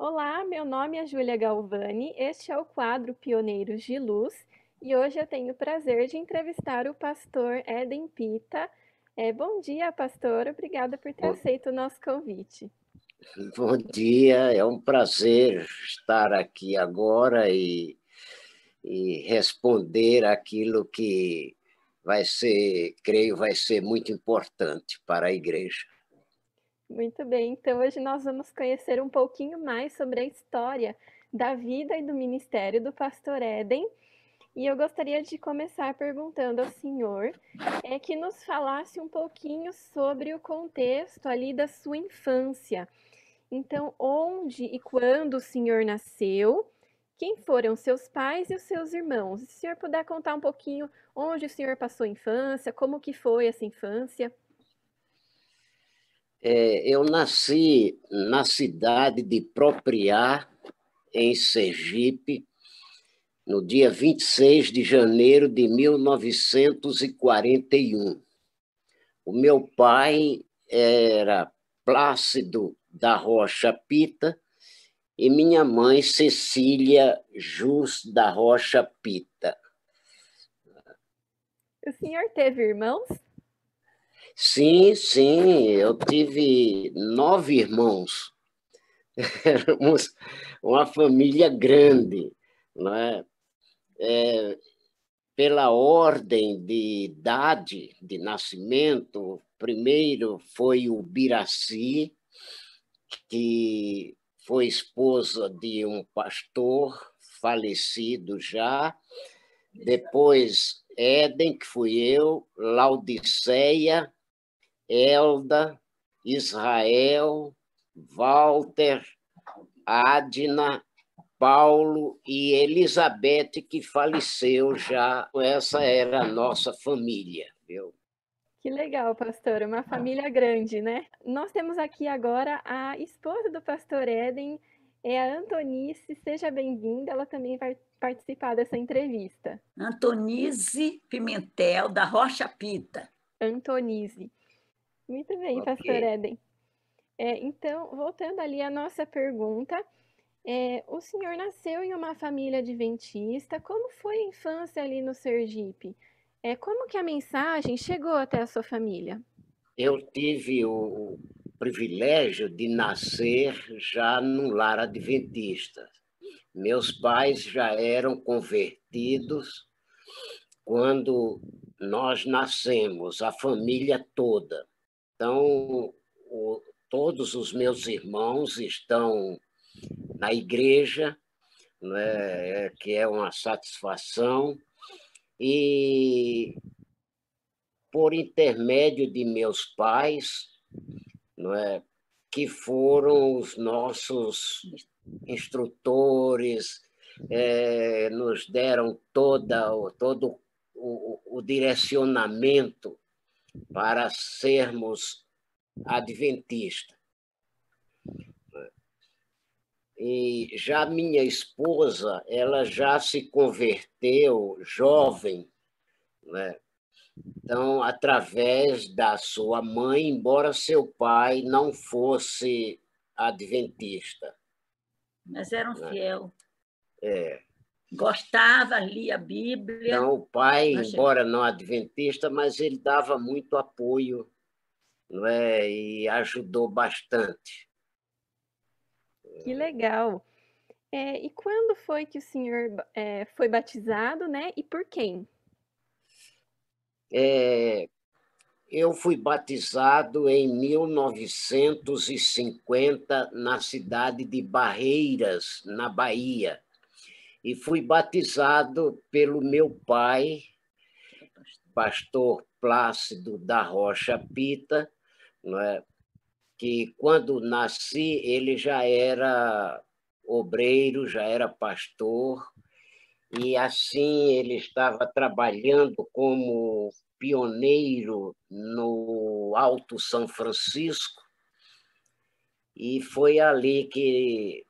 Olá, meu nome é Júlia Galvani, este é o quadro Pioneiros de Luz e hoje eu tenho o prazer de entrevistar o pastor Éden Pita. Bom dia, pastor, obrigada por ter Bom, aceito o nosso convite. bom dia, é um prazer estar aqui agora e responder aquilo que vai ser, creio, vai ser muito importante para a igreja. Muito bem, então hoje nós vamos conhecer um pouquinho mais sobre a história da vida e do ministério do pastor Éden. E eu gostaria de começar perguntando ao senhor que nos falasse um pouquinho sobre o contexto ali da sua infância. Então, onde e quando o senhor nasceu? Quem foram seus pais e os seus irmãos? Se o senhor puder contar um pouquinho onde o senhor passou a infância, como que foi essa infância? Eu nasci na cidade de Propriá, em Sergipe, no dia 26 de janeiro de 1941. O meu pai era Plácido da Rocha Pita, e minha mãe, Cecília Jus da Rocha Pita. O senhor teve irmãos? Sim, sim, eu tive 9 irmãos. Éramos uma família grande, não é? Pela ordem de idade, de nascimento, primeiro foi o Biraci, que foi esposa de um pastor falecido já. Depois, Éden, que fui eu, Laodiceia, Elda, Israel, Walter, Adna, Paulo e Elizabeth, que faleceu já. Essa era a nossa família, viu? Que legal, pastor, uma família grande, né? Nós temos aqui agora a esposa do pastor Éden, é a Antonice. Seja bem-vinda, ela também vai participar dessa entrevista. Antonise Pimentel, da Rocha Pita. Antonise. Muito bem, Ok. pastor Éden. Então, voltando ali à nossa pergunta, o senhor nasceu em uma família adventista, como foi a infância ali no Sergipe? Como que a mensagem chegou até a sua família? Eu tive o privilégio de nascer já num lar adventista. Meus pais já eram convertidos quando nós nascemos, a família toda. Então, todos os meus irmãos estão na igreja, né, que é uma satisfação, e por intermédio de meus pais, não é, que foram os nossos instrutores, nos deram todo o direcionamento para sermos adventistas. E já minha esposa, ela já se converteu jovem, né? Então, através da sua mãe, embora seu pai não fosse adventista, Mas era um né? fiel. É. Gostava, lia a Bíblia. Então, o pai, Nós embora não adventista, mas ele dava muito apoio, não é? E ajudou bastante. Que legal! E quando foi que o senhor foi batizado, né? E por quem? É, eu fui batizado em 1950 na cidade de Barreiras, na Bahia. E fui batizado pelo meu pai, pastor Plácido da Rocha Pita, não é? Que quando nasci ele já era obreiro, já era pastor, e assim ele estava trabalhando como pioneiro no Alto São Francisco, e foi ali que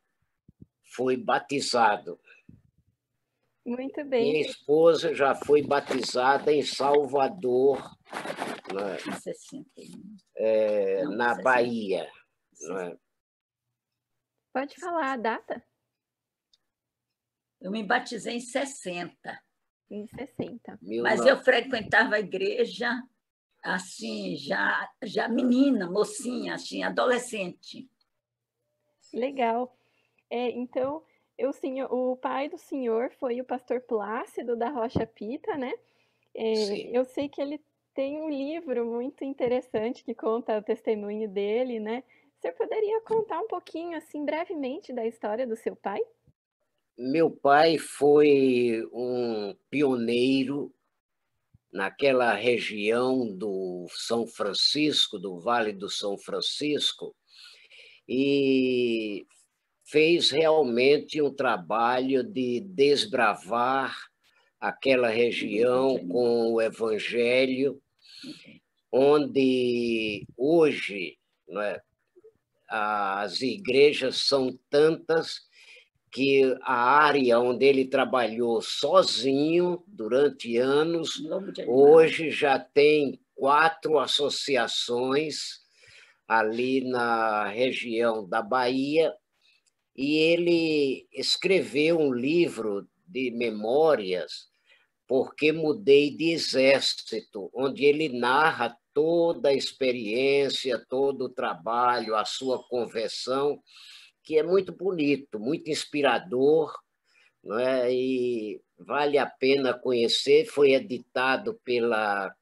foi batizado. Muito bem. Minha esposa já foi batizada em Salvador, né, em 61. na 60. Bahia. Né? Pode falar a data? Eu me batizei em 60, Em 60. mas eu frequentava a igreja assim, já menina, mocinha, assim, adolescente. Legal. Então, o pai do senhor foi o pastor Plácido da Rocha Pita, né? Sim. Eu sei que ele tem um livro muito interessante que conta o testemunho dele, né? O senhor poderia contar um pouquinho, assim, brevemente, da história do seu pai? Meu pai foi um pioneiro naquela região do São Francisco, do Vale do São Francisco, e fez realmente um trabalho de desbravar aquela região com o Evangelho, onde hoje, não é, as igrejas são tantas que a área onde ele trabalhou sozinho durante anos, hoje já tem 4 associações ali na região da Bahia, e ele escreveu um livro de memórias, Porque Mudei de Exército, onde ele narra toda a experiência, todo o trabalho, a sua conversão, que é muito bonito, muito inspirador, não é? E vale a pena conhecer. Foi editado pela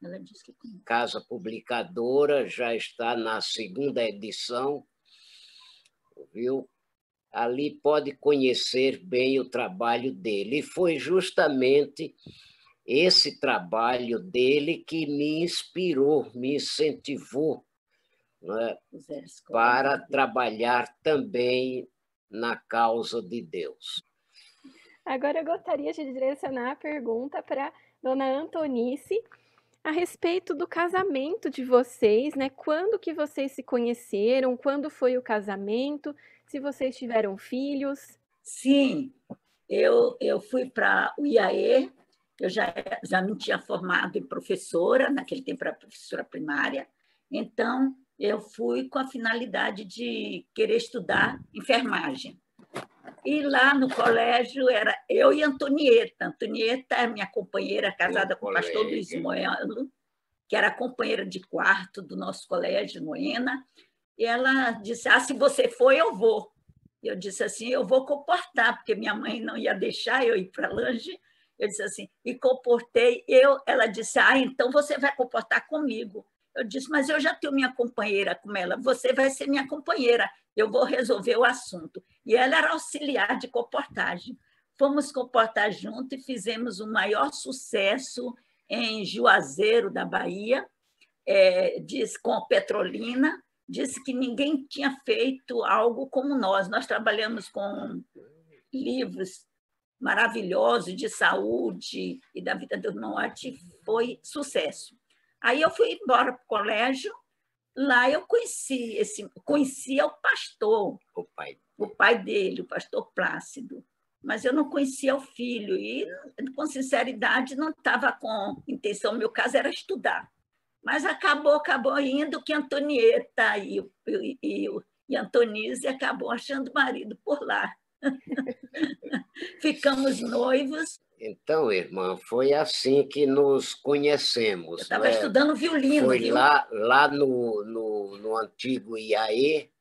Casa Publicadora, já está na 2ª edição, viu? Ali pode conhecer bem o trabalho dele. E foi justamente esse trabalho dele que me inspirou, me incentivou, não é, para trabalhar também na causa de Deus. Agora eu gostaria de direcionar a pergunta para dona Antonice a respeito do casamento de vocês, né? Quando que vocês se conheceram? Quando foi o casamento? Se vocês tiveram filhos? Sim, eu fui para o IAE, eu já me tinha formado em professora, naquele tempo era professora primária, então eu fui com a finalidade de querer estudar enfermagem. E lá no colégio era eu e Antonieta. Antonieta é minha companheira, casada com o pastor Luiz Moelo, que era companheira de quarto do nosso colégio, Moena, e ela disse, se você for, eu vou. Eu disse assim, eu vou comportar, porque minha mãe não ia deixar eu ir para Lange. Eu disse assim, e comportei. Ela disse, então você vai comportar comigo. Eu disse, mas eu já tenho minha companheira com ela, você vai ser minha companheira, eu vou resolver o assunto. E ela era auxiliar de comportagem. Fomos comportar junto e fizemos o maior sucesso em Juazeiro, da Bahia, com Petrolina, disse que ninguém tinha feito algo como nós. Nós trabalhamos com livros maravilhosos de saúde e da vida do norte, foi sucesso. Aí eu fui embora para o colégio, lá eu conhecia o pastor, o pai dele, o pastor Plácido, mas eu não conhecia o filho e, com sinceridade, não estava com intenção. Meu caso era estudar. Mas acabou indo que Antonieta e Antonise acabou achando marido por lá. Ficamos noivos. Então, irmã, foi assim que nos conhecemos. Eu estava estudando violino. Foi lá no antigo IAE,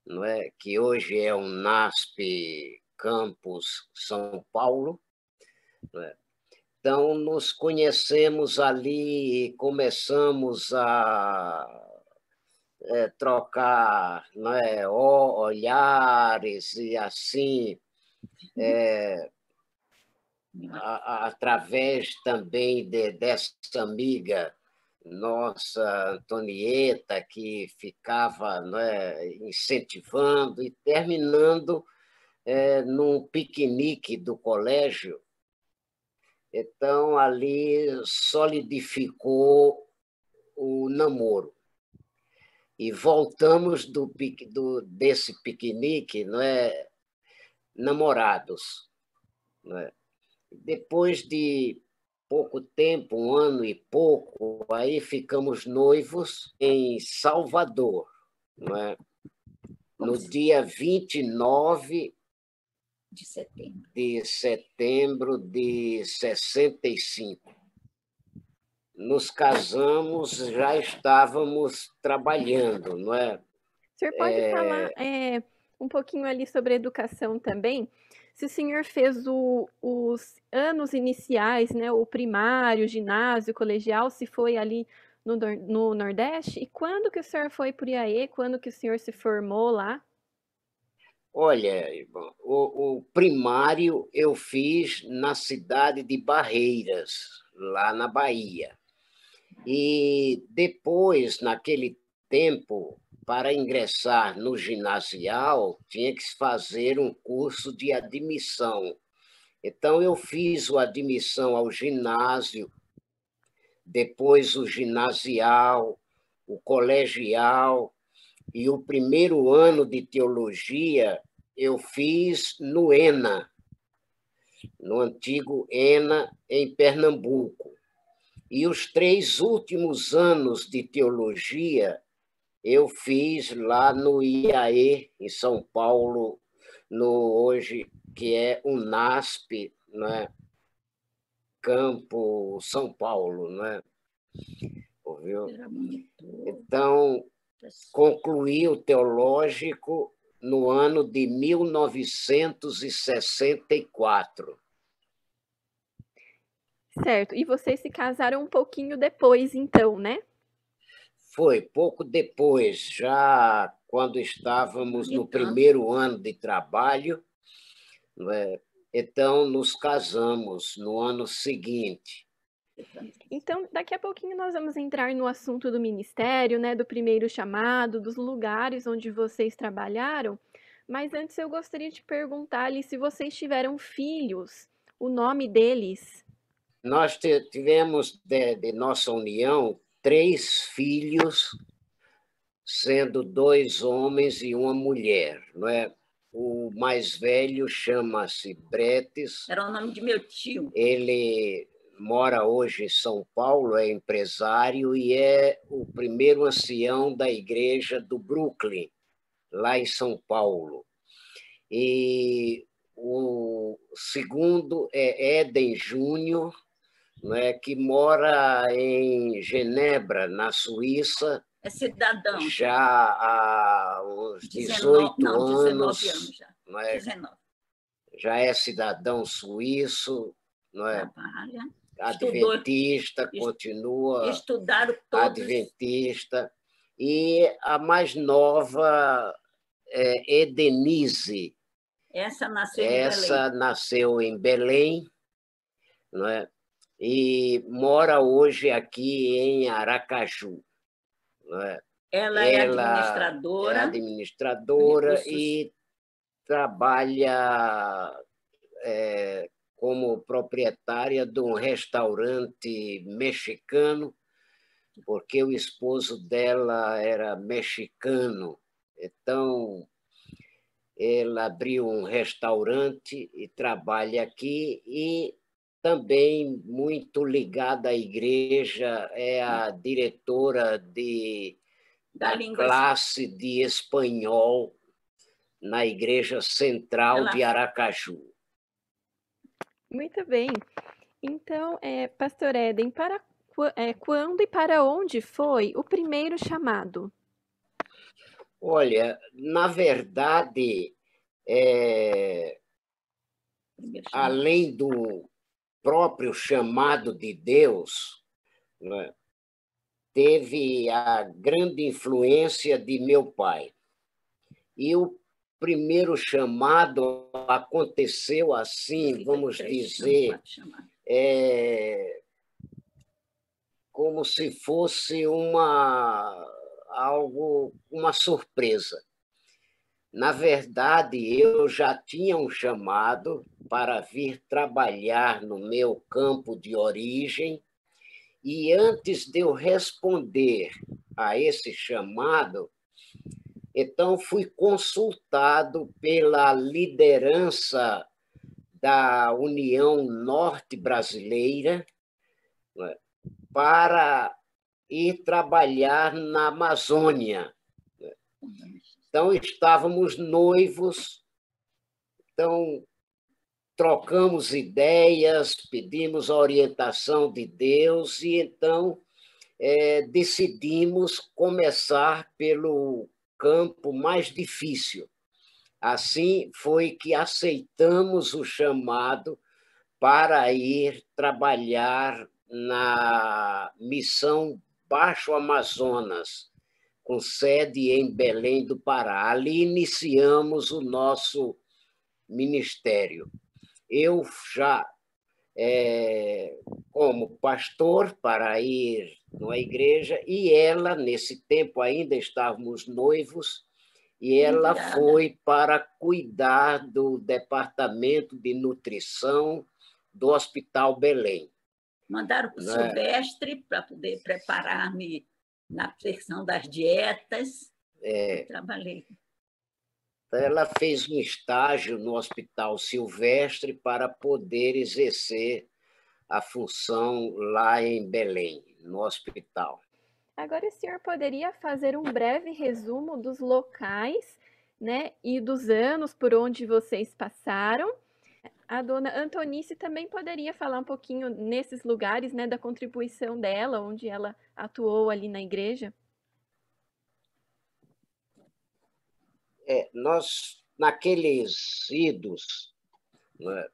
não é? Que hoje é o NASP Campus São Paulo. Não é? Então, nos conhecemos ali e começamos a trocar, não é, olhares e assim, através também dessa amiga nossa, Antonieta, que ficava, não é, incentivando e terminando num piquenique do colégio. Então, ali solidificou o namoro. E voltamos desse piquenique, não é, namorados. Não é? Depois de pouco tempo, 1 ano e pouco, aí ficamos noivos em Salvador. Não é? no dia 29 de setembro de 65. Nos casamos, já estávamos trabalhando, não é? O senhor pode falar um pouquinho ali sobre a educação também? Se o senhor fez os anos iniciais, né, o primário, ginásio, colegial, se foi ali no Nordeste, e quando que o senhor foi para o IAE, quando que o senhor se formou lá? Olha, o primário eu fiz na cidade de Barreiras, lá na Bahia. E depois, naquele tempo, para ingressar no ginasial, tinha que se fazer um curso de admissão. Então, eu fiz a admissão ao ginásio, depois o ginasial, o colegial, e o primeiro ano de teologia eu fiz no ENA, no antigo ENA, em Pernambuco. E os 3 últimos anos de teologia eu fiz lá no IAE, em São Paulo, no hoje que é UNASP, né? Campo São Paulo, né? Ouviu? Então, concluí o teológico no ano de 1964. Certo. E vocês se casaram um pouquinho depois, então, né? Foi pouco depois, já quando estávamos no primeiro ano de trabalho, né? Então nos casamos no ano seguinte. Então, daqui a pouquinho nós vamos entrar no assunto do ministério, né, do primeiro chamado, dos lugares onde vocês trabalharam. Mas antes eu gostaria de perguntar-lhe se vocês tiveram filhos, o nome deles. Nós tivemos de nossa união 3 filhos, sendo 2 homens e uma mulher, não é? O mais velho chama-se Bretes. Era o nome de meu tio. Ele mora hoje em São Paulo, é empresário e é o primeiro ancião da igreja do Brooklyn, lá em São Paulo. E o segundo é Éden Júnior, né, que mora em Genebra, na Suíça. É cidadão. Já há uns 18 anos. 19 anos já. Não é? 19. Já é cidadão suíço, não é? Trabalha. Adventista, continua Estudaram todos. Adventista. E a mais nova é Edenise. Essa nasceu em Belém. Essa nasceu em Belém, não é? E mora hoje aqui em Aracaju. Não é? Ela é administradora. É administradora e trabalha como proprietária de um restaurante mexicano, porque o esposo dela era mexicano. Então, ela abriu um restaurante e trabalha aqui, e também muito ligada à igreja, é a diretora da classe de espanhol na Igreja Central de Aracaju. Muito bem. Então, Pastor Éden, quando e para onde foi o primeiro chamado? Olha, na verdade, além do próprio chamado de Deus, né, teve a grande influência de meu pai. E o primeiro chamado aconteceu assim, vamos dizer, como se fosse uma surpresa. Na verdade, eu já tinha um chamado para vir trabalhar no meu campo de origem, e antes de eu responder a esse chamado, então fui consultado pela liderança da União Norte Brasileira para ir trabalhar na Amazônia, Então, estávamos noivos, então trocamos ideias, pedimos a orientação de Deus e então decidimos começar pelo campo mais difícil. Assim foi que aceitamos o chamado para ir trabalhar na missão Baixo Amazonas, com sede em Belém do Pará. Ali iniciamos o nosso ministério. Eu já como pastor para ir numa igreja, e ela, nesse tempo ainda estávamos noivos, e ela foi para cuidar do departamento de nutrição do Hospital Belém. Mandaram para o Silvestre para poder preparar-me na questão das dietas. Eu trabalhei. Ela fez um estágio no Hospital Silvestre para poder exercer a função lá em Belém, no hospital. Agora, o senhor poderia fazer um breve resumo dos locais, né, e dos anos por onde vocês passaram? A dona Antonice também poderia falar um pouquinho nesses lugares, né, da contribuição dela, onde ela atuou ali na igreja? Nós, naqueles idos, né,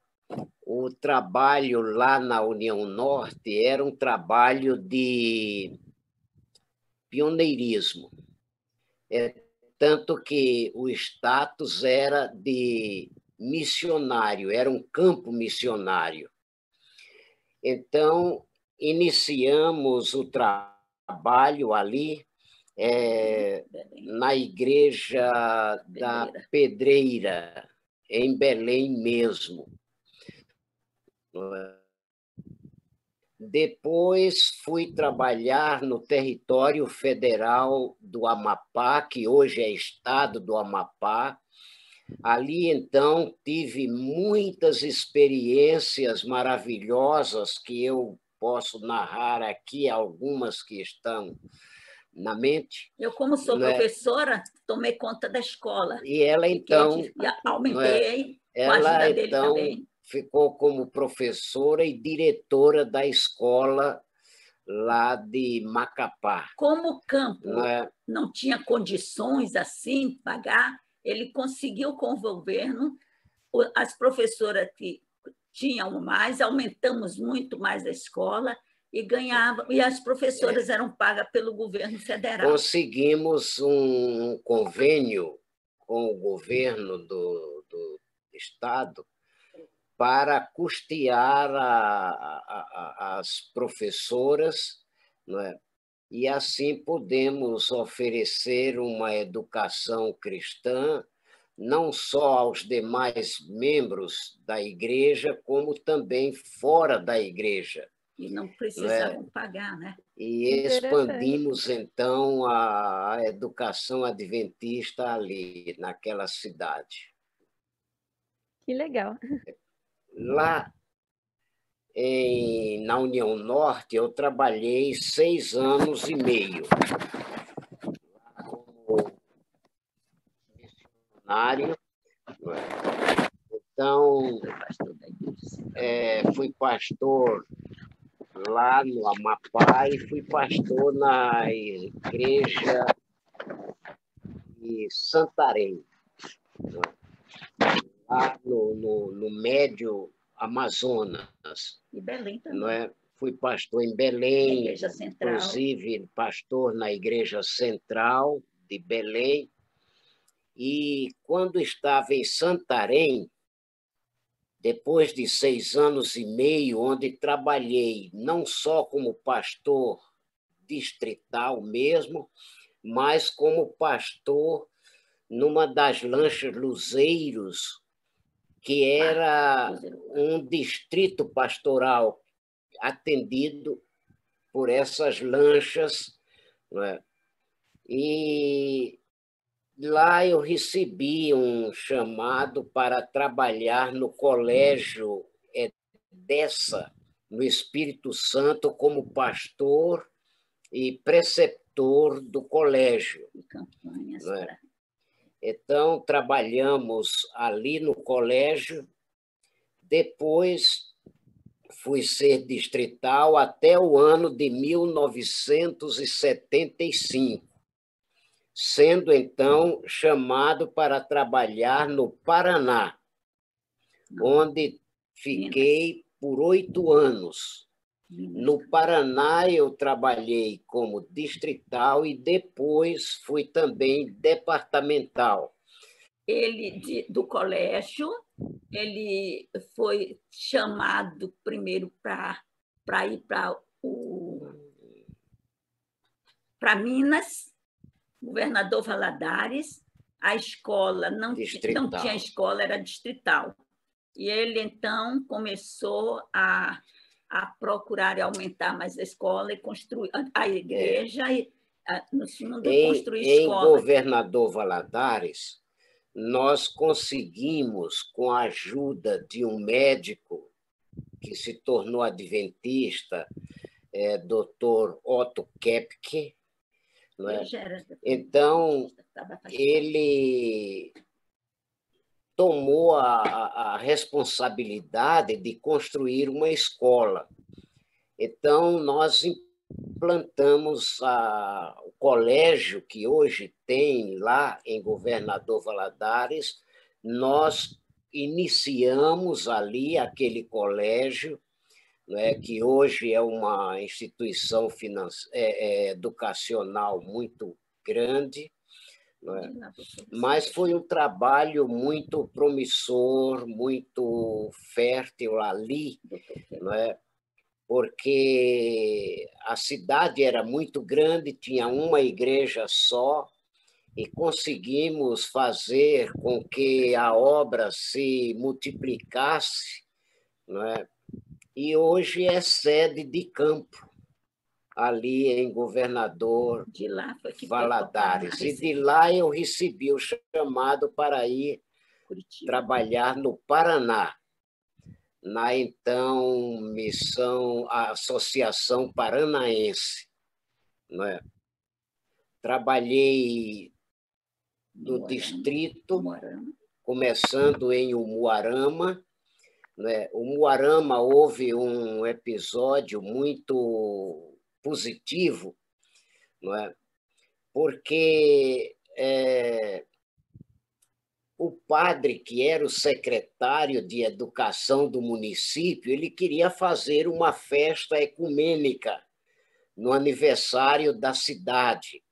o trabalho lá na União Norte era um trabalho de pioneirismo. Tanto que o status era de missionário, era um campo missionário. Então, iniciamos o trabalho ali na igreja da Pedreira, em Belém mesmo. Depois fui trabalhar no território federal do Amapá, que hoje é estado do Amapá. Ali, então, tive muitas experiências maravilhosas que eu posso narrar aqui, algumas que estão na mente. Eu, como sou professora, tomei conta da escola. E ela, então... aumentei com a ajuda dele também. Ficou como professora e diretora da escola lá de Macapá. Como o campo não tinha condições assim de pagar, ele conseguiu com o governo, as professoras que tinham mais, aumentamos muito mais a escola e ganhava, e as professoras eram pagas pelo governo federal. Conseguimos um convênio com o governo do estado para custear as professoras, não é? E assim podemos oferecer uma educação cristã, não só aos demais membros da igreja, como também fora da igreja. E não precisavam pagar, né? E expandimos, então, a educação adventista ali, naquela cidade. Que legal. Lá na União Norte, eu trabalhei 6 anos e meio como missionário. Então, fui pastor lá no Amapá e fui pastor na igreja de Santarém, lá no Médio Amazonas. E Belém também. Não é? Fui pastor em Belém, inclusive pastor na Igreja Central de Belém. E quando estava em Santarém, depois de 6 anos e meio, onde trabalhei não só como pastor distrital mesmo, mas como pastor numa das lanchas Luzeiros, que era um distrito pastoral atendido por essas lanchas, não é? E lá eu recebi um chamado para trabalhar no colégio Edessa, no Espírito Santo, como pastor e diretor do colégio. E campanhas Né? para... Então, trabalhamos ali no colégio, depois fui ser distrital até o ano de 1975, sendo então chamado para trabalhar no Paraná, onde fiquei por 8 anos. No Paraná, eu trabalhei como distrital e depois fui também departamental. Ele, do colégio, ele foi chamado primeiro para ir para Minas, governador Valadares, a escola não tinha escola, era distrital. E ele, então, começou a procurar aumentar mais a escola e construir a igreja, e, no fundo, construir escola. Em governador Valadares, nós conseguimos, com a ajuda de um médico que se tornou adventista, Dr. Otto Kepke, né? Então, ele tomou a responsabilidade de construir uma escola. Então, nós implantamos o colégio que hoje tem lá em Governador Valadares. Nós iniciamos ali aquele colégio, né, que hoje é uma instituição educacional muito grande, né? Mas foi um trabalho muito promissor, muito fértil ali, né? Porque a cidade era muito grande, tinha uma igreja só, e conseguimos fazer com que a obra se multiplicasse, né? E hoje é sede de campo, ali em Governador Valadares. E de lá eu recebi o chamado para ir trabalhar no Paraná, na então Associação Paranaense. Né? Trabalhei no distrito, começando em Umuarama. Né? O Umuarama houve um episódio muito positivo, não é? Porque o padre, que era o secretário de educação do município, ele queria fazer uma festa ecumênica no aniversário da cidade.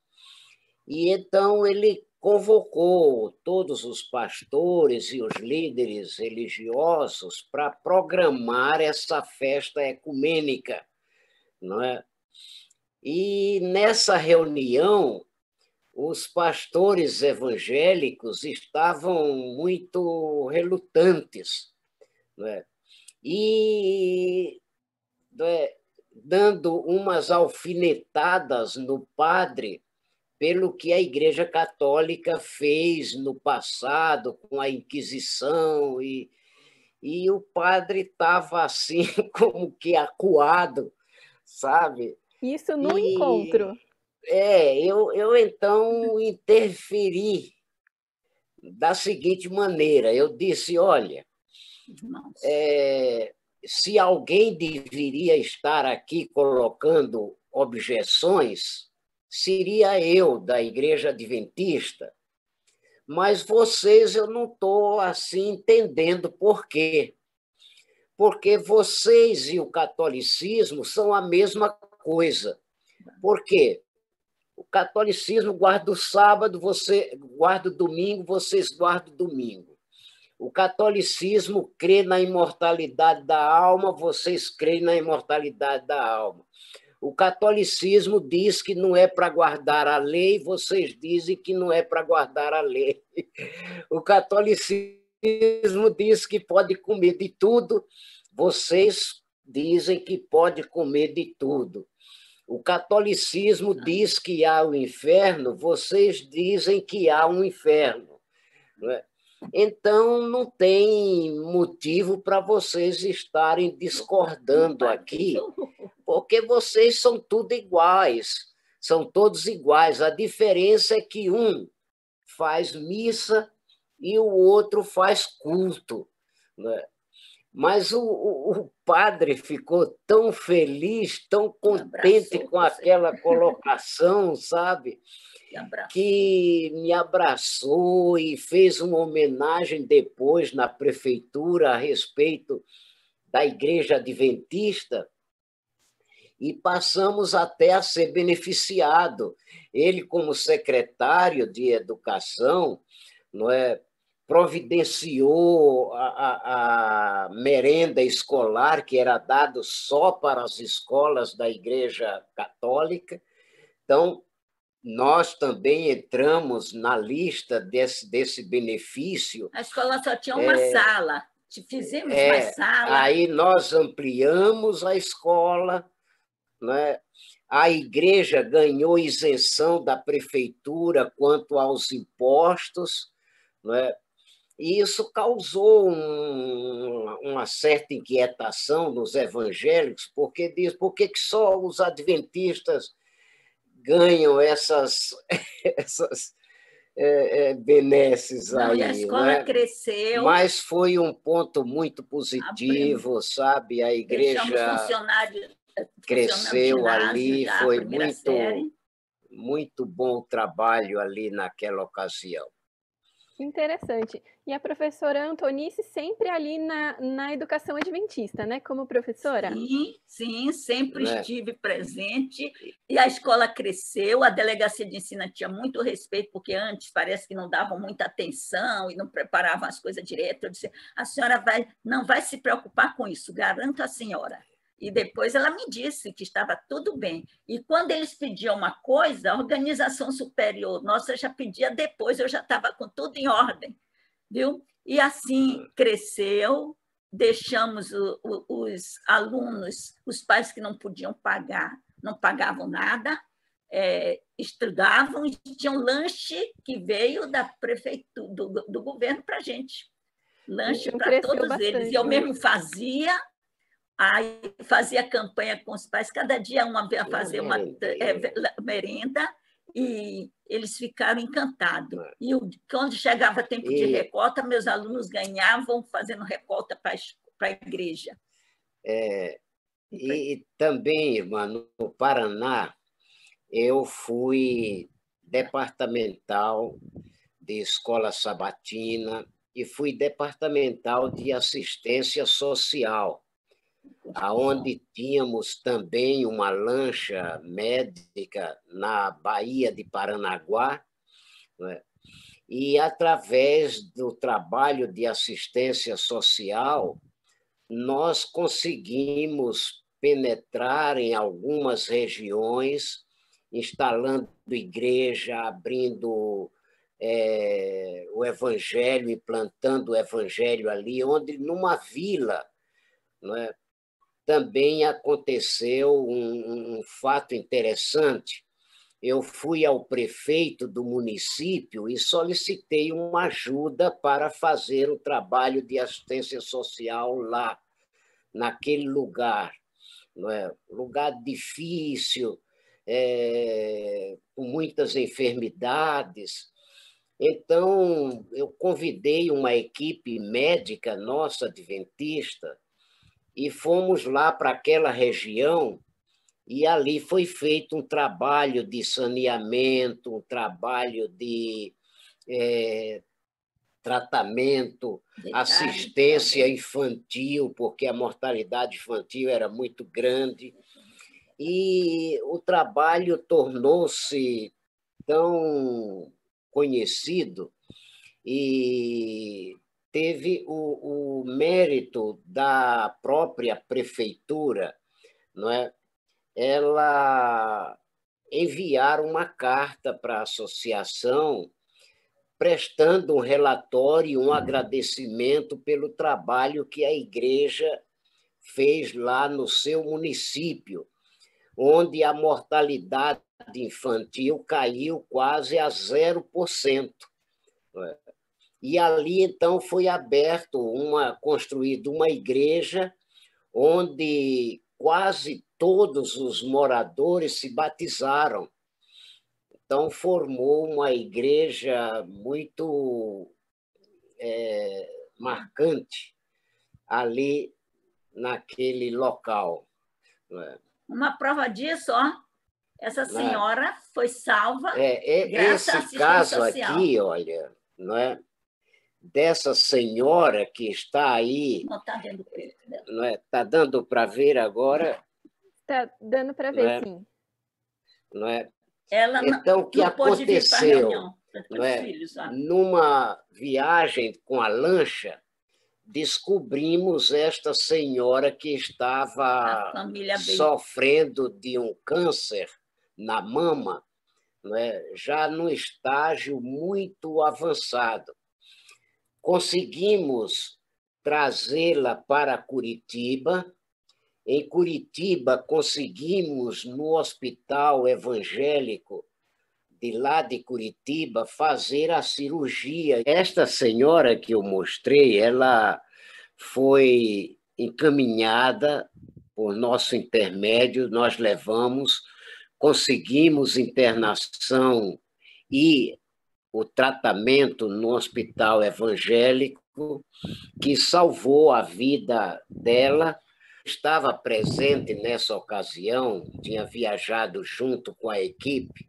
E então ele convocou todos os pastores e os líderes religiosos para programar essa festa ecumênica, não é? E nessa reunião, os pastores evangélicos estavam muito relutantes, não é? E dando umas alfinetadas no padre pelo que a Igreja Católica fez no passado com a Inquisição, e o padre estava assim como que acuado, sabe? Isso no encontro. Eu então interferi da seguinte maneira, eu disse, olha, se alguém deveria estar aqui colocando objeções, seria eu, da Igreja Adventista, mas vocês eu não estou assim entendendo por quê. Porque vocês e o catolicismo são a mesma coisa. Por quê? O catolicismo guarda o sábado, você guarda o domingo, vocês guardam o domingo. O catolicismo crê na imortalidade da alma, vocês creem na imortalidade da alma. O catolicismo diz que não é para guardar a lei, vocês dizem que não é para guardar a lei. O catolicismo diz que pode comer de tudo, vocês dizem que pode comer de tudo. O catolicismo diz que há o inferno, vocês dizem que há um inferno. Não é? Então, não tem motivo para vocês estarem discordando aqui, porque vocês são tudo iguais, são todos iguais. A diferença é que um faz missa e o outro faz culto, né? Mas o padre ficou tão feliz, tão contente com aquela colocação, sabe? Que me abraçou e fez uma homenagem depois na prefeitura a respeito da Igreja Adventista, e passamos até a ser beneficiado. Ele, como secretário de Educação, não é, providenciou a merenda escolar, que era dado só para as escolas da Igreja Católica. Então, nós também entramos na lista desse benefício. A escola só tinha uma sala, fizemos mais sala. Aí nós ampliamos a escola, né? A igreja ganhou isenção da prefeitura quanto aos impostos, né? E isso causou uma certa inquietação nos evangélicos, porque diz por que só os adventistas ganham essas benesses aí. E a escola, né? cresceu. Mas foi um ponto muito positivo, sabe? A igreja cresceu ali, foi muito bom o trabalho ali naquela ocasião. Interessante. E a professora Antonice sempre ali na educação adventista, né? Como professora? Sim, sempre estive presente. E a escola cresceu, a delegacia de ensino tinha muito respeito, porque antes parece que não davam muita atenção e não preparavam as coisas direito. Eu disse, a senhora não vai se preocupar com isso, garanto a senhora. E depois ela me disse que estava tudo bem. E quando eles pediam uma coisa, a organização superior nossa já pedia depois, eu já estava com tudo em ordem, viu? E assim cresceu, deixamos os alunos, os pais que não podiam pagar, não pagavam nada, estudavam e tinham lanche que veio da prefeitura, do governo para a gente. Lanche para todos bastante, eles. E eu mesmo fazia. Aí fazia campanha com os pais, cada dia uma ia fazer uma merenda, e eles ficaram encantados. E quando chegava tempo de recolta, meus alunos ganhavam fazendo recolta para a igreja. E também, irmã, no Paraná, eu fui departamental de escola sabatina e fui departamental de assistência social, aonde tínhamos também uma lancha médica na Baía de Paranaguá, né? E, através do trabalho de assistência social, nós conseguimos penetrar em algumas regiões, instalando igreja, abrindo o evangelho, implantando o evangelho ali, onde, numa vila, não é, também aconteceu um fato interessante. Eu fui ao prefeito do município e solicitei uma ajuda para fazer o trabalho de assistência social lá, naquele lugar. Não é? Lugar difícil, com muitas enfermidades. Então, eu convidei uma equipe médica nossa, adventista, e fomos lá para aquela região, e ali foi feito um trabalho de saneamento, um trabalho de tratamento, assistência infantil, porque a mortalidade infantil era muito grande. E o trabalho tornou-se tão conhecido e teve o mérito da própria prefeitura, não é? Ela enviar uma carta para a associação prestando um relatório, um agradecimento pelo trabalho que a igreja fez lá no seu município, onde a mortalidade infantil caiu quase a 0%. E ali, então, foi construída uma igreja onde quase todos os moradores se batizaram. Então, formou uma igreja muito marcante ali naquele local. Né? Uma prova disso, ó, essa senhora foi salva graças à esse assistência caso social. aqui, olha, não é? Dessa senhora que está aí, não está vendo peito dela. Não é? Está dando para ver agora? Está dando para ver, sim. Não é? Ela então, o que aconteceu? Não é? Filhos, numa viagem com a lancha, descobrimos esta senhora que estava sofrendo de um câncer na mama, não é? Já num estágio muito avançado. Conseguimos trazê-la para Curitiba. Em Curitiba, conseguimos, no hospital evangélico de lá de Curitiba, fazer a cirurgia. Esta senhora que eu mostrei, ela foi encaminhada por nosso intermédio, nós levamos, conseguimos internação e o tratamento no hospital evangélico, que salvou a vida dela. Estava presente nessa ocasião, tinha viajado junto com a equipe.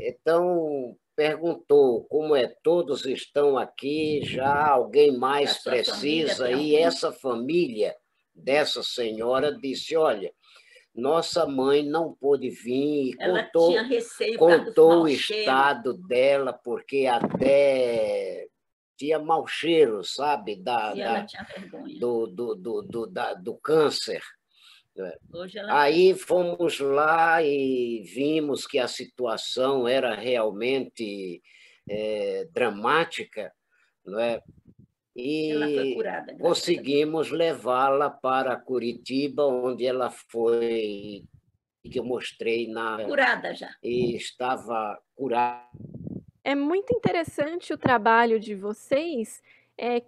Então, perguntou como todos estão aqui, já alguém mais precisa? E essa família dessa senhora disse, olha, nossa mãe não pôde vir, e contou o estado dela, porque até tinha mau cheiro, sabe, ela tinha vergonha. do câncer. Aí fomos lá e vimos que a situação era realmente dramática, não é? E ela foi curada, conseguimos levá-la para Curitiba, onde ela foi, que eu mostrei curada já. E estava curada. É muito interessante o trabalho de vocês,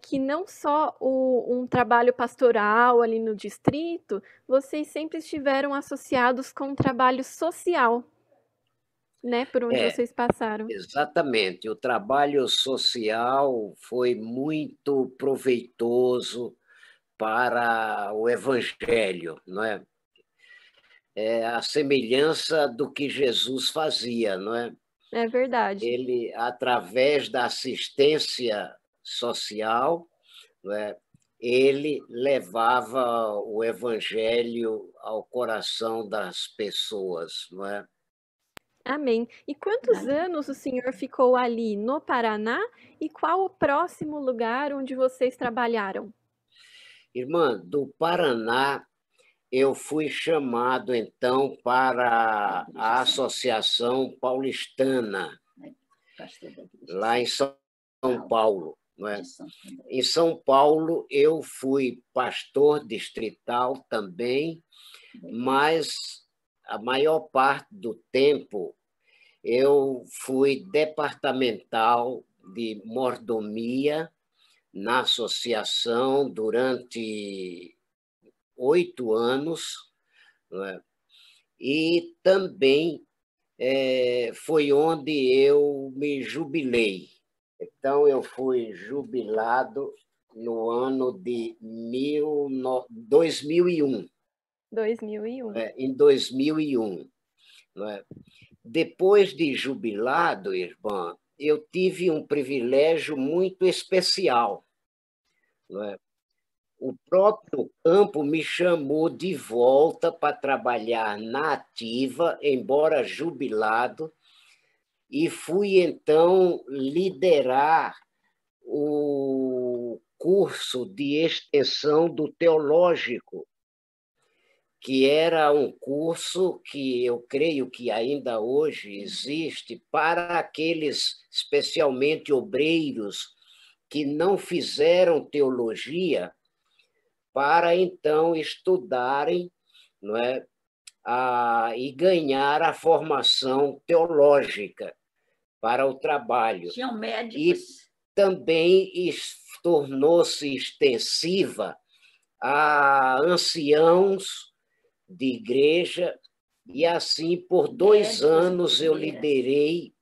que não só um trabalho pastoral ali no distrito, vocês sempre estiveram associados com um trabalho social, né, por onde vocês passaram. Exatamente. O trabalho social foi muito proveitoso para o evangelho, não é? É a semelhança do que Jesus fazia, não é? É verdade. Ele, através da assistência social, não é? Ele levava o evangelho ao coração das pessoas, não é? Amém. E quantos anos o senhor ficou ali no Paraná e qual o próximo lugar onde vocês trabalharam? Irmã, do Paraná, eu fui chamado, então, para a Associação Paulistana, lá em São Paulo. Não é? Em São Paulo, eu fui pastor distrital também, mas a maior parte do tempo eu fui departamental de mordomia na associação durante 8 anos, não é? E também foi onde eu me jubilei. Então, eu fui jubilado no ano de 2001. 2001. Em 2001. Não é? Depois de jubilado, irmã, eu tive um privilégio muito especial. Não é? O próprio campo me chamou de volta para trabalhar na ativa, embora jubilado, e fui, então, liderar o curso de extensão do teológico, que era um curso que eu creio que ainda hoje existe para aqueles, especialmente obreiros, que não fizeram teologia, para então estudarem, não é, e ganhar a formação teológica para o trabalho. Tinham médicos. E também tornou-se extensiva a anciãos de igreja E assim, por 2 anos, eu liderei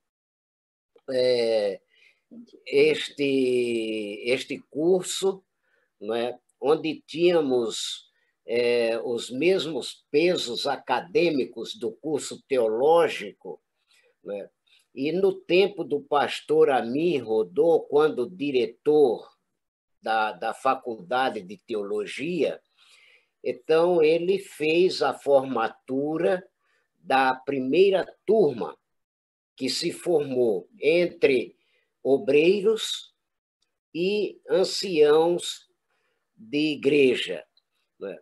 este curso, né, onde tínhamos os mesmos pesos acadêmicos do curso teológico, né? E no tempo do pastor Amir Rodô, quando diretor da Faculdade de Teologia, então ele fez a formatura da primeira turma que se formou entre obreiros e anciãos de igreja, né?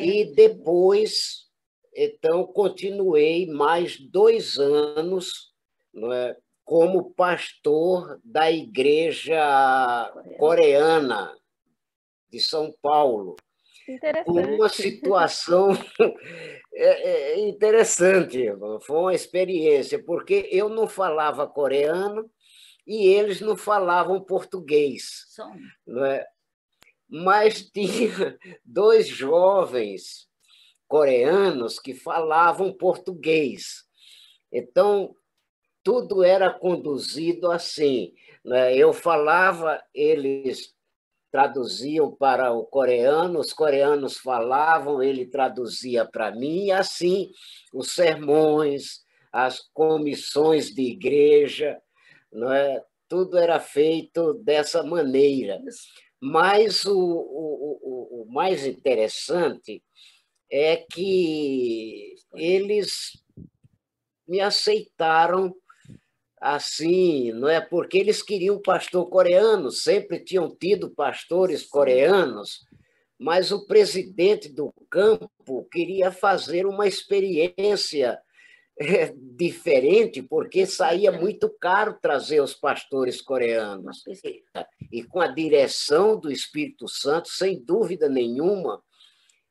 E depois, então, continuei mais 2 anos, né, como pastor da igreja coreana de São Paulo. Uma situação interessante, foi uma experiência, porque eu não falava coreano e eles não falavam português, não é? Mas tinha 2 jovens coreanos que falavam português. Então, tudo era conduzido assim, né? Eu falava, eles traduziam para o coreano, os coreanos falavam, ele traduzia para mim, e assim os sermões, as comissões de igreja, não é? Tudo era feito dessa maneira. Mas o mais interessante é que eles me aceitaram assim, não é? Porque eles queriam pastor coreano, sempre tinham tido pastores coreanos, mas o presidente do campo queria fazer uma experiência diferente, porque saía muito caro trazer os pastores coreanos. E com a direção do Espírito Santo, sem dúvida nenhuma,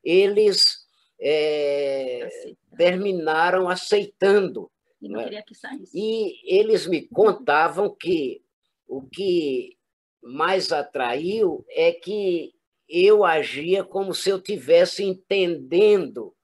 eles terminaram aceitando. E não queria que saísse. E eles me contavam que o que mais atraiu é que eu agia como se eu estivesse entendendo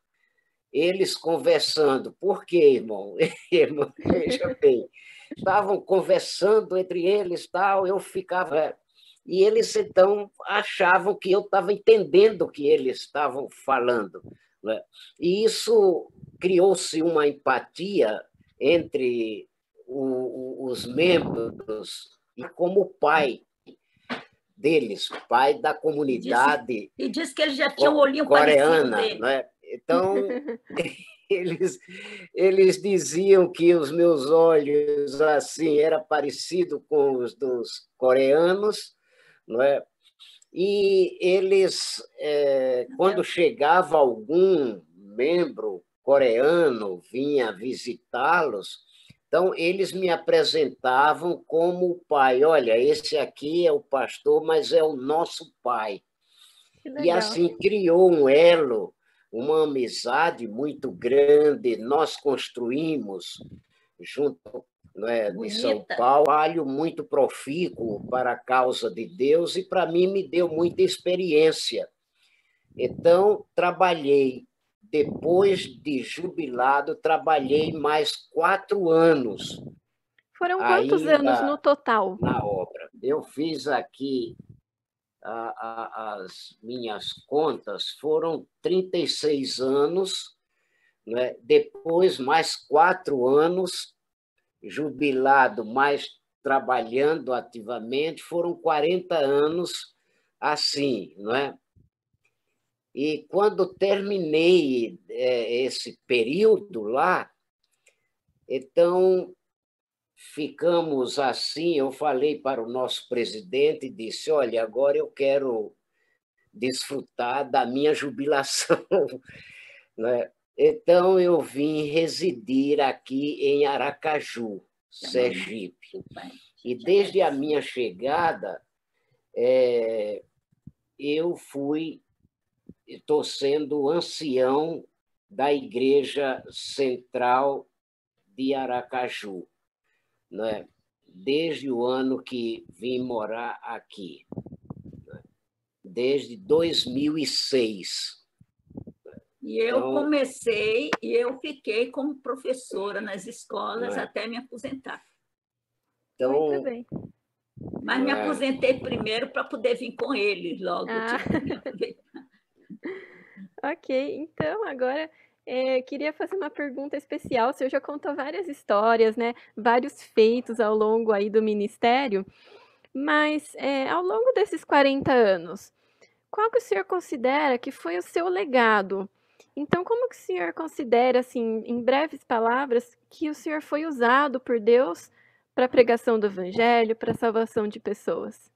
eles conversando. Por quê, irmão? Irmão, veja bem, estavam conversando entre eles, tal, eu ficava... E eles, então, achavam que eu estava entendendo o que eles estavam falando, né? E isso criou-se uma empatia entre os membros e como pai deles, pai da comunidade e disse que eles já tinham um olhinho coreana, parecido dele. Né? Então, eles diziam que os meus olhos assim era parecido com os dos coreanos, não é? E eles, quando chegava algum membro coreano, vinha visitá-los, então eles me apresentavam como o pai. Olha, esse aqui é o pastor, mas é o nosso pai. E assim criou um elo, uma amizade muito grande. Nós construímos, junto, de São Paulo, um trabalho muito profícuo para a causa de Deus e, para mim, me deu muita experiência. Então, trabalhei, depois de jubilado, trabalhei mais 4 anos. Foram quantos anos no total? Na obra. Eu fiz aqui as minhas contas, foram 36 anos, né? Depois mais 4 anos, jubilado, mas trabalhando ativamente, foram 40 anos assim, não é? E quando terminei esse período lá, então ficamos assim, eu falei para o nosso presidente e disse, olha, agora eu quero desfrutar da minha jubilação, né? Então eu vim residir aqui em Aracaju, Sergipe. E desde a minha chegada, eu estou sendo ancião da Igreja Central de Aracaju, né? Desde o ano que vim morar aqui, né? Desde 2006. E eu comecei e eu fiquei como professora nas escolas até me aposentar. Então, muito bem. Mas me aposentei primeiro para poder vir com eles logo. Ok, então agora queria fazer uma pergunta especial. O senhor já contou várias histórias, né? Vários feitos ao longo aí do ministério, mas ao longo desses 40 anos, qual que o senhor considera que foi o seu legado? Então, como que o senhor considera, assim, em breves palavras, que o senhor foi usado por Deus para a pregação do evangelho, para a salvação de pessoas?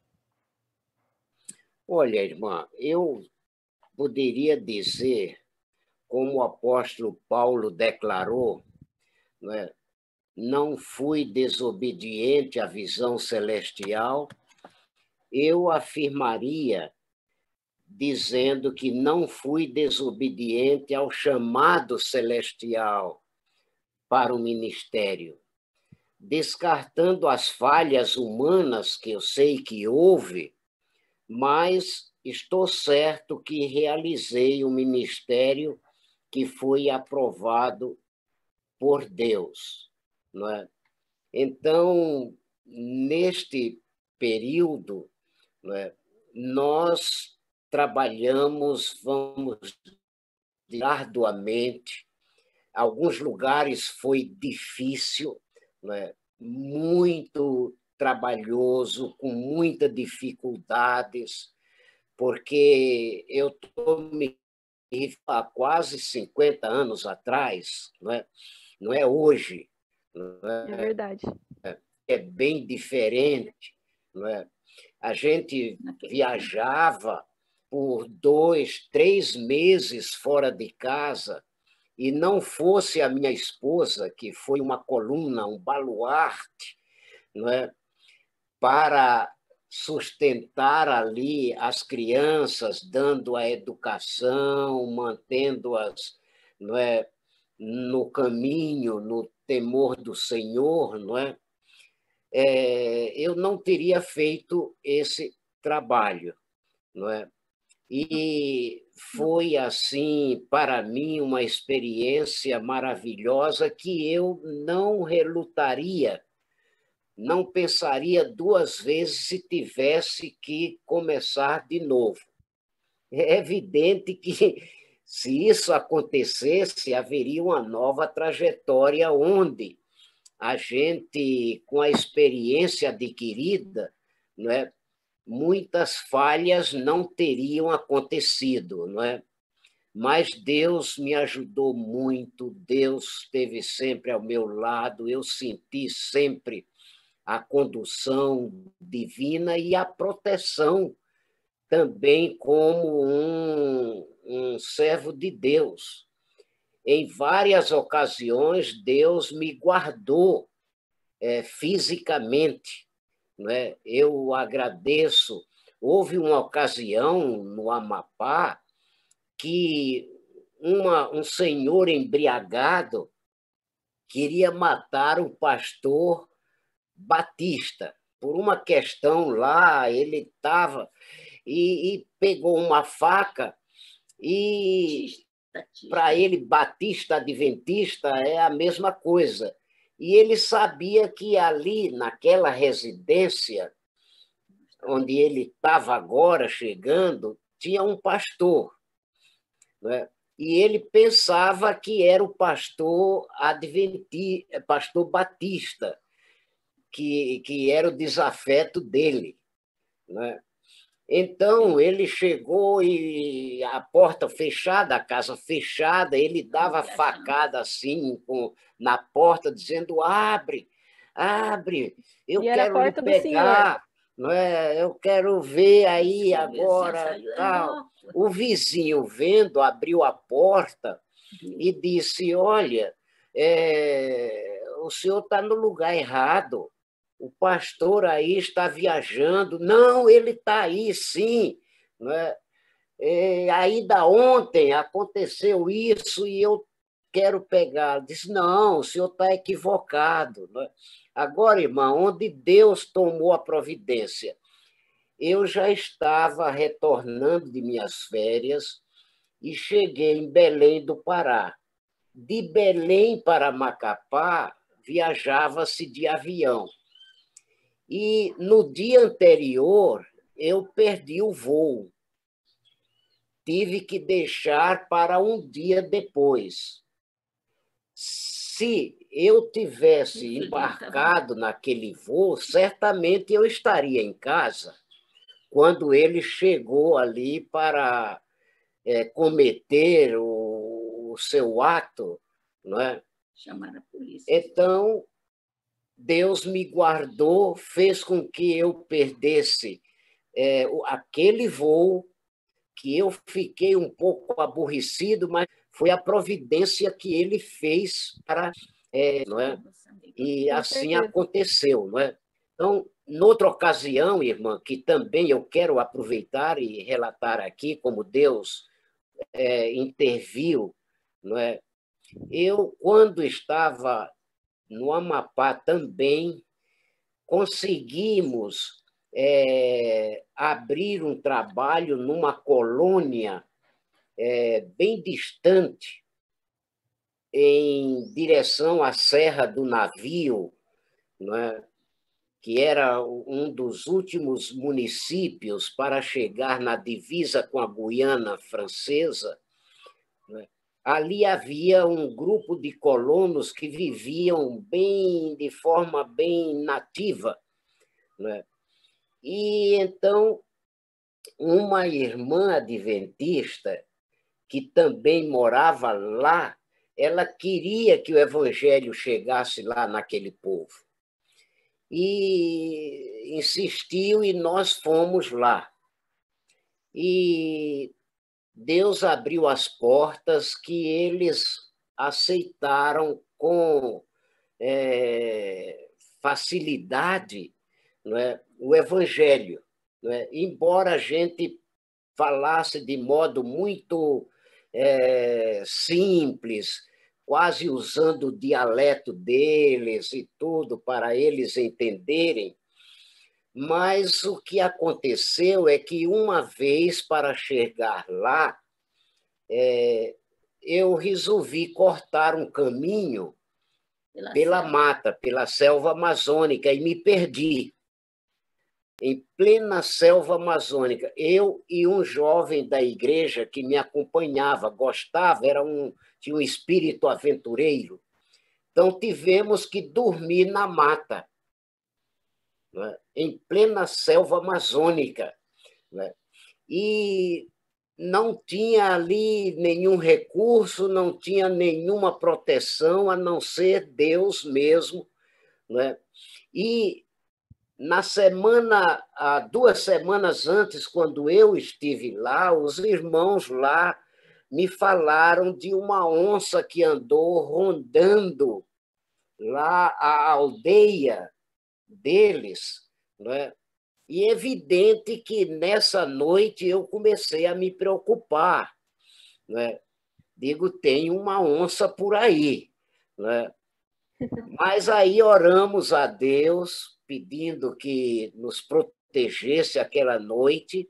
Olha, irmã, eu poderia dizer, como o apóstolo Paulo declarou, não fui desobediente à visão celestial, eu afirmaria dizendo que não fui desobediente ao chamado celestial para o ministério, descartando as falhas humanas que eu sei que houve, mas estou certo que realizei o ministério que foi aprovado por Deus, não é? Então, neste período, não é, nós trabalhamos, vamos dizer, arduamente. Alguns lugares foi difícil, não é? Muito trabalhoso, com muitas dificuldades, porque eu estou me há quase 50 anos atrás, não é hoje, É verdade. é bem diferente. Não é? A gente viajava por 2, 3 meses fora de casa, e não fosse a minha esposa, que foi uma coluna, um baluarte, não é? Para sustentar ali as crianças, dando a educação, mantendo-as, não é, no caminho, no temor do Senhor, não é? Eu não teria feito esse trabalho, não é? E foi assim para mim uma experiência maravilhosa que eu não relutaria, não pensaria 2 vezes se tivesse que começar de novo. É evidente que, se isso acontecesse, haveria uma nova trajetória onde a gente, com a experiência adquirida, não é, muitas falhas não teriam acontecido, não é? Mas Deus me ajudou muito, Deus esteve sempre ao meu lado, eu senti sempre a condução divina e a proteção também como um servo de Deus. Em várias ocasiões, Deus me guardou fisicamente. Né? Eu agradeço. Houve uma ocasião no Amapá que um senhor embriagado queria matar o pastor Batista. Por uma questão lá, ele estava e pegou uma faca e, para ele, Batista Adventista é a mesma coisa. E ele sabia que ali, naquela residência, onde ele estava agora chegando, tinha um pastor. Né? E ele pensava que era o pastor adventista, pastor Batista, que era o desafeto dele. Né? Então, ele chegou e a porta fechada, a casa fechada, ele dava facada assim na porta, dizendo: abre, abre, eu quero lhe pegar, não é? Eu quero ver aí agora. Tal. O vizinho, vendo, abriu a porta e disse: olha, o senhor está no lugar errado. O pastor aí está viajando. Não, ele está aí, sim. Né? Ainda ontem aconteceu isso e eu quero pegar. Disse, não, o senhor está equivocado. Né? Agora, irmão, onde Deus tomou a providência? Eu já estava retornando de minhas férias e cheguei em Belém do Pará. De Belém para Macapá, viajava-se de avião. E no dia anterior, eu perdi o voo. Tive que deixar para um dia depois. Se eu tivesse embarcado naquele voo, certamente eu estaria em casa quando ele chegou ali para cometer o seu ato, não é? Chamar a polícia. Então, Deus me guardou, fez com que eu perdesse aquele voo, que eu fiquei um pouco aborrecido, mas foi a providência que ele fez para... não é? E assim aconteceu, não é? Então, noutra ocasião, irmã, que também eu quero aproveitar e relatar aqui como Deus interviu, não é? Eu, quando estava no Amapá também, conseguimos abrir um trabalho numa colônia bem distante, em direção à Serra do Navio, não é? Que era um dos últimos municípios para chegar na divisa com a Guiana Francesa. Não é? Ali havia um grupo de colonos que viviam de forma bem nativa. Não é? E então, uma irmã adventista, que também morava lá, ela queria que o evangelho chegasse lá naquele povo. E insistiu e nós fomos lá. E Deus abriu as portas que eles aceitaram com facilidade, não é, o evangelho. Não é? Embora a gente falasse de modo muito simples, quase usando o dialeto deles e tudo para eles entenderem, mas o que aconteceu é que uma vez, para chegar lá, eu resolvi cortar um caminho pela mata, pela selva amazônica, e me perdi. Em plena selva amazônica, eu e um jovem da igreja que me acompanhava, gostava, tinha um espírito aventureiro. Então, tivemos que dormir na mata, né? Em plena selva amazônica. Né? E não tinha ali nenhum recurso, não tinha nenhuma proteção, a não ser Deus mesmo. Né? E na semana, há 2 semanas antes, quando eu estive lá, os irmãos lá me falaram de uma onça que andou rondando lá a aldeia deles, não é? E é evidente que nessa noite eu comecei a me preocupar, não é? Digo, tem uma onça por aí, não é? Mas aí oramos a Deus, pedindo que nos protegesse aquela noite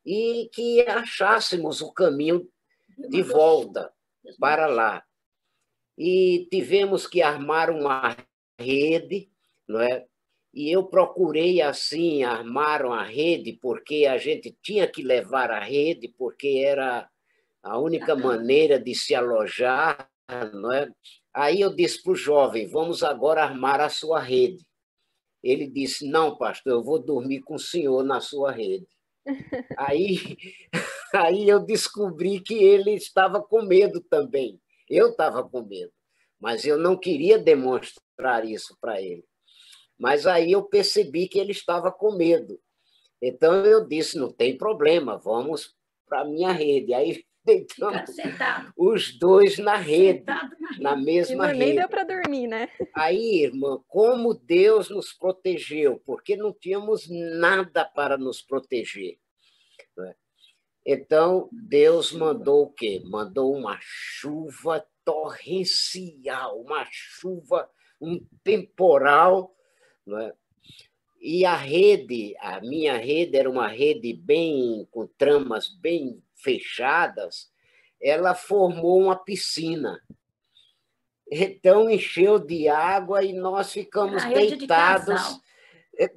e que achássemos o caminho de volta para lá. E tivemos que armar uma rede, não é? E eu procurei, assim, armar uma rede, porque a gente tinha que levar a rede, porque era a única maneira de se alojar, não é? Aí eu disse para o jovem, vamos agora armar a sua rede. Ele disse, não, pastor, eu vou dormir com o senhor na sua rede. Aí, aí eu descobri que ele estava com medo também. Eu estava com medo, mas eu não queria demonstrar isso para ele. Mas aí eu percebi que ele estava com medo. Então eu disse, não tem problema, vamos para a minha rede. Aí deitamos os dois na rede, na mesma rede. Nem deu para dormir, né? Aí, irmã, como Deus nos protegeu, porque não tínhamos nada para nos proteger. Né? Então, Deus mandou o quê? Mandou uma chuva torrencial, uma chuva, um temporal, né? E a minha rede era uma rede bem com tramas bem fechadas, ela formou uma piscina. Então, encheu de água e nós ficamos deitados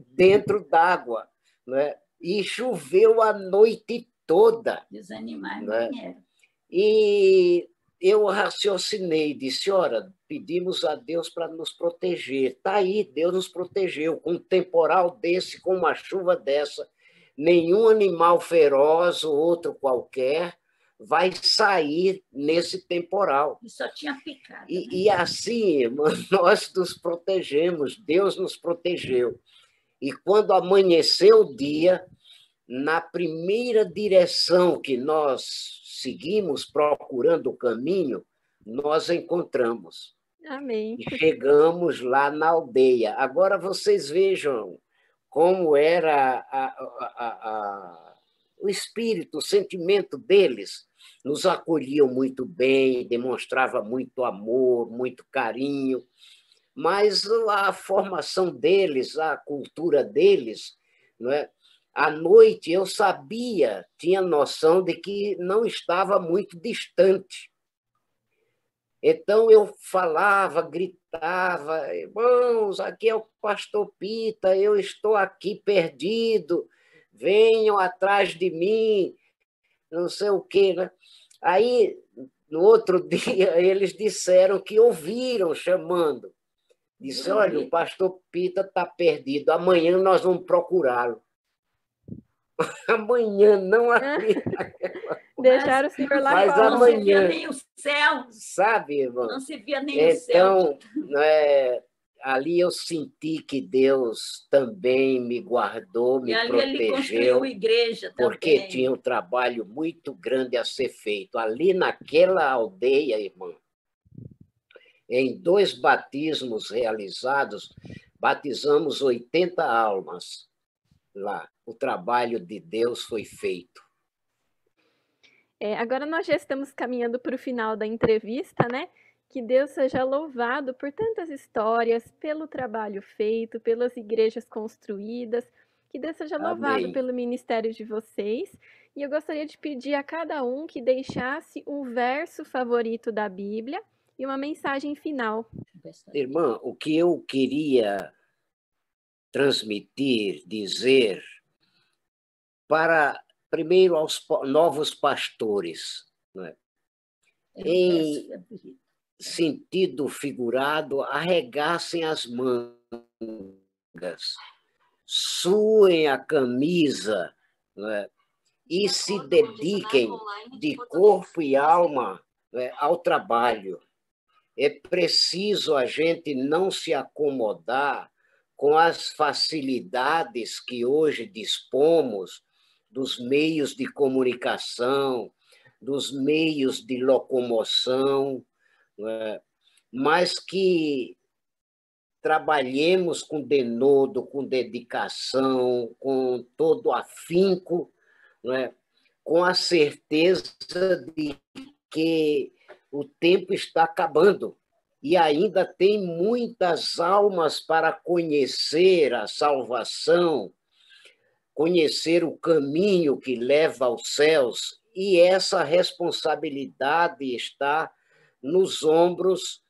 dentro d'água, né? E choveu a noite toda. E os animais né? morreram. E eu raciocinei, disse, ora, pedimos a Deus para nos proteger. Está aí, Deus nos protegeu. Com um temporal desse, com uma chuva dessa, nenhum animal feroz ou outro qualquer vai sair nesse temporal. E só tinha picada. E assim, irmã, nós nos protegemos, Deus nos protegeu. E quando amanheceu o dia, na primeira direção que nós seguimos procurando o caminho, nós encontramos. Amém. E chegamos lá na aldeia. Agora vocês vejam como era o espírito, o sentimento deles. Nos acolhiam muito bem, demonstrava muito amor, muito carinho, mas a formação deles, a cultura deles, não é? À noite eu sabia, tinha noção de que não estava muito distante. Então eu falava, gritava, irmãos, aqui é o pastor Pita, eu estou aqui perdido, venham atrás de mim, não sei o quê. Né? Aí, no outro dia, eles disseram que ouviram chamando. Disse, olha, o pastor Pita está perdido, amanhã nós vamos procurá-lo. Amanhã, não ali. Deixaram o senhor lá mas fora. Não se via nem o céu. Sabe, irmão? Não se via nem o céu. Então, ali eu senti que Deus também me guardou, me protegeu. E ali ele construiu igreja também. Porque tinha um trabalho muito grande a ser feito. Ali naquela aldeia, irmão, em 2 batismos realizados, batizamos 80 almas lá. O trabalho de Deus foi feito. Agora nós já estamos caminhando para o final da entrevista, né? Que Deus seja louvado por tantas histórias, pelo trabalho feito, pelas igrejas construídas. Que Deus seja louvado Amém. pelo ministério de vocês. E eu gostaria de pedir a cada um que deixasse um verso favorito da Bíblia e uma mensagem final. Irmã, o que eu queria transmitir, dizer, para, primeiro, aos novos pastores, não é? Em sentido figurado, arregassem as mangas, suem a camisa, não é? E se dediquem de corpo e alma, não é, ao trabalho. É preciso a gente não se acomodar com as facilidades que hoje dispomos dos meios de comunicação, dos meios de locomoção, né? Mas que trabalhemos com denodo, com dedicação, com todo afinco, né? Com a certeza de que o tempo está acabando e ainda tem muitas almas para conhecer a salvação, conhecer o caminho que leva aos céus, e essa responsabilidade está nos ombros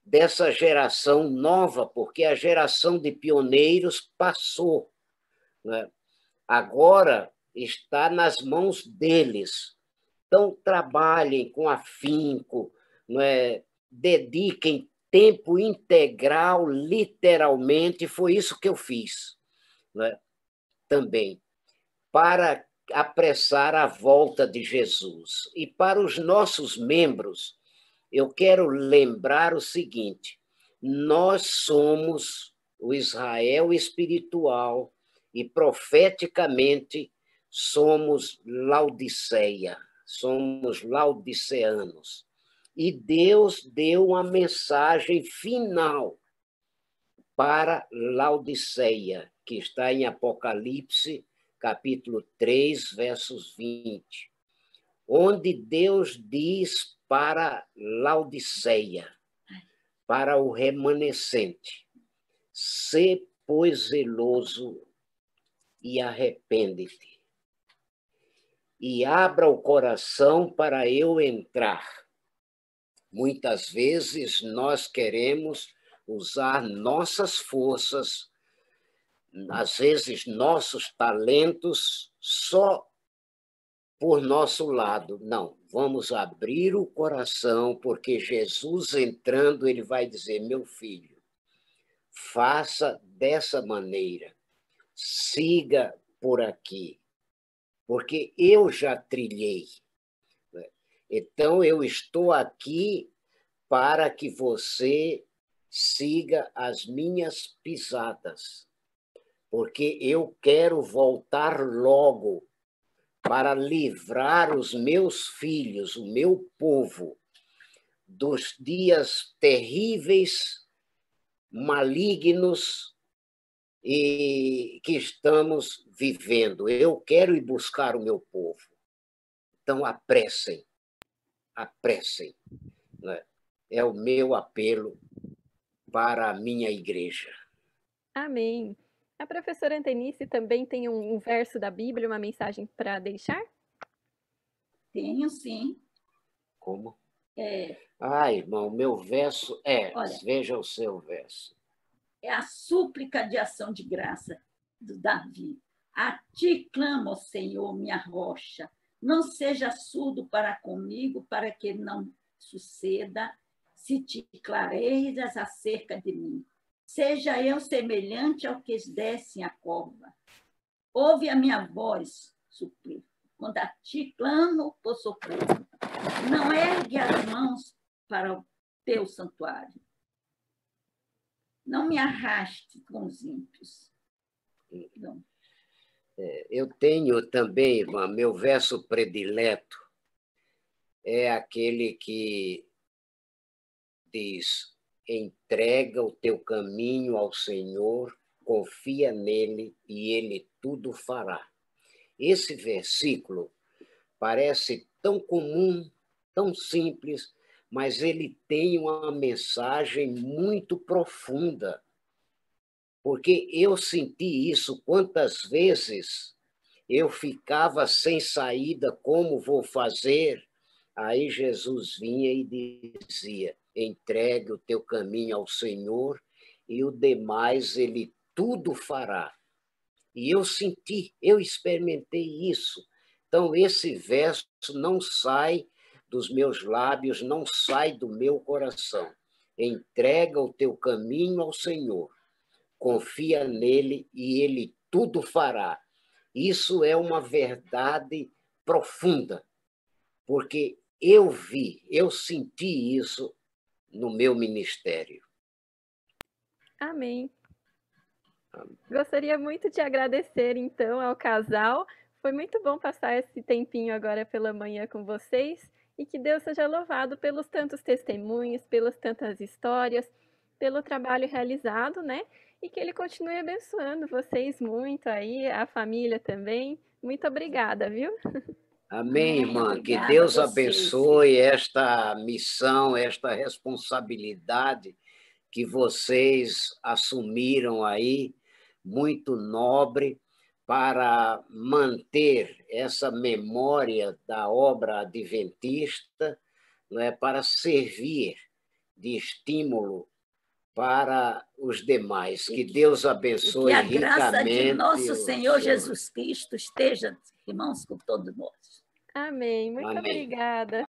dessa geração nova, porque a geração de pioneiros passou, né? Agora está nas mãos deles. Então, trabalhem com afinco, não é? Dediquem tempo integral, literalmente, foi isso que eu fiz, não é? Também, para apressar a volta de Jesus. E para os nossos membros, eu quero lembrar o seguinte, nós somos o Israel espiritual e profeticamente somos Laodiceia, somos laodiceanos. E Deus deu uma mensagem final para Laodiceia, que está em Apocalipse, capítulo 3, versos 20, onde Deus diz para Laodiceia, para o remanescente, sê, pois, zeloso e arrepende-te. e abra o coração para eu entrar. Muitas vezes nós queremos usar nossas forças, às vezes nossos talentos, só por nosso lado. Não, vamos abrir o coração, porque Jesus entrando, ele vai dizer: meu filho, faça dessa maneira, siga por aqui, porque eu já trilhei. Então, eu estou aqui para que você siga as minhas pisadas, porque eu quero voltar logo para livrar os meus filhos, o meu povo, dos dias terríveis, malignos e que estamos vivendo. Eu quero ir buscar o meu povo. Então, apressem, apressem. É o meu apelo para a minha igreja. Amém. A professora Antenice também tem um verso da Bíblia, uma mensagem para deixar? Tenho, sim. Como? É, Irmão, meu verso olha, veja o seu verso. é a súplica de ação de graça do Davi. A ti clamo, ó Senhor, minha rocha. Não seja surdo para comigo, para que não suceda se te clareiras acerca de mim. Seja eu semelhante ao que descem a cova. Ouve a minha voz, suplico, quando a ti clamo por socorro. Não ergue as mãos para o teu santuário. Não me arraste com os ímpios. Não. Eu tenho também, irmã, meu verso predileto é aquele que diz: entrega o teu caminho ao Senhor, confia nele e ele tudo fará. Esse versículo parece tão comum, tão simples, mas ele tem uma mensagem muito profunda. Porque eu senti isso quantas vezes eu ficava sem saída, como vou fazer? Aí Jesus vinha e dizia: entregue o teu caminho ao Senhor e o demais ele tudo fará. E eu senti, eu experimentei isso. Então, esse verso não sai dos meus lábios, não sai do meu coração. Entrega o teu caminho ao Senhor, confia nele e ele tudo fará. Isso é uma verdade profunda, porque eu vi, eu senti isso no meu ministério. Amém. Gostaria muito de agradecer, então, ao casal. Foi muito bom passar esse tempinho agora pela manhã com vocês e que Deus seja louvado pelos tantos testemunhos, pelas tantas histórias, pelo trabalho realizado, né? E que Ele continue abençoando vocês muito aí, a família também. Muito obrigada, viu? Amém, irmã. Obrigada Que Deus a vocês. abençoe esta missão, esta responsabilidade que vocês assumiram aí, muito nobre, para manter essa memória da obra adventista, não é, para servir de estímulo para os demais. Que Deus abençoe que a graça ricamente. de nosso Senhor Jesus Cristo esteja, irmãos, com todos nós. Amém. Muito Amém. obrigada.